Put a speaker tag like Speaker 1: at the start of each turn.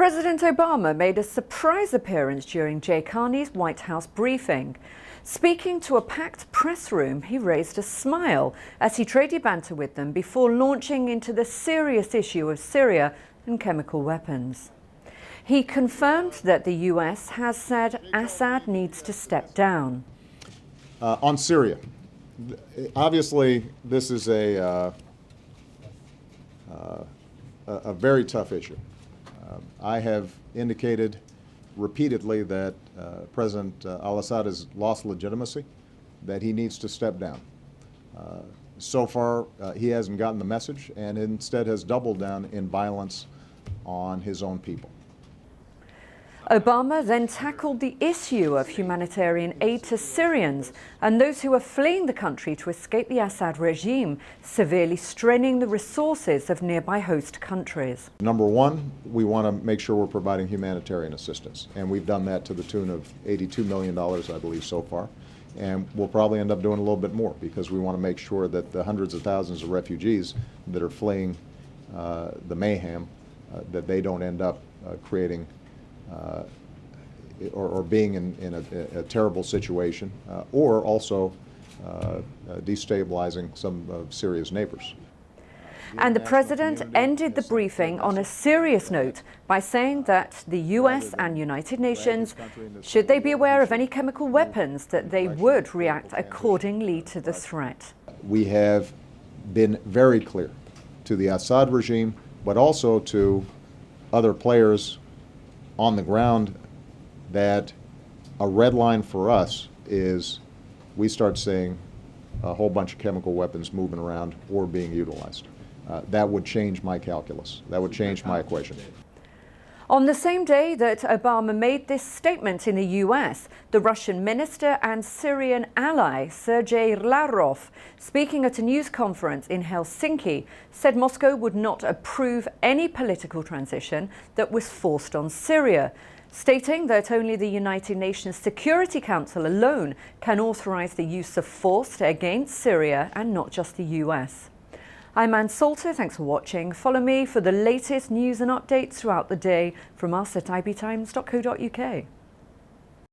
Speaker 1: President Obama made a surprise appearance during Carney's White House briefing. Speaking to a packed press room, he raised a smile as he traded banter with them before launching into the serious issue of Syria and chemical weapons. He confirmed that the US has said Assad needs to step down.
Speaker 2: On Syria, obviously this is a very tough issue. I have indicated repeatedly that President al-Assad has lost legitimacy, that he needs to step down. So far, he hasn't gotten the message and instead has doubled down in violence on his own people.
Speaker 1: Obama then tackled the issue of humanitarian aid to Syrians and those who are fleeing the country to escape the Assad regime, severely straining the resources of nearby host countries.
Speaker 2: Number one, we want to make sure we're providing humanitarian assistance, and we've done that to the tune of $82 million, I believe, so far. And we'll probably end up doing a little bit more because we want to make sure that the hundreds of thousands of refugees that are fleeing the mayhem, that they don't end up creating or being in a terrible situation, or also destabilizing some of Syria's neighbors.
Speaker 1: And the president ended the briefing on a serious note by saying that the US and United Nations, should they be aware of any chemical weapons, that they would react accordingly to the threat.
Speaker 2: We have been very clear to the Assad regime, but also to other players on the ground, that a red line for us is we start seeing a whole bunch of chemical weapons moving around or being utilized. That would change my calculus. That would change my equation.
Speaker 1: On the same day that Obama made this statement in the US, the Russian Minister and Syrian ally, SERGEI LAVROV, speaking at a news conference in Helsinki, said Moscow would not approve any political transition that was forced on Syria, stating that only the United Nations Security Council alone can authorize the use of force against Syria and not just the US. I'm Anne Salter, thanks for watching. Follow me for the latest news and updates throughout the day from us at ibtimes.co.uk.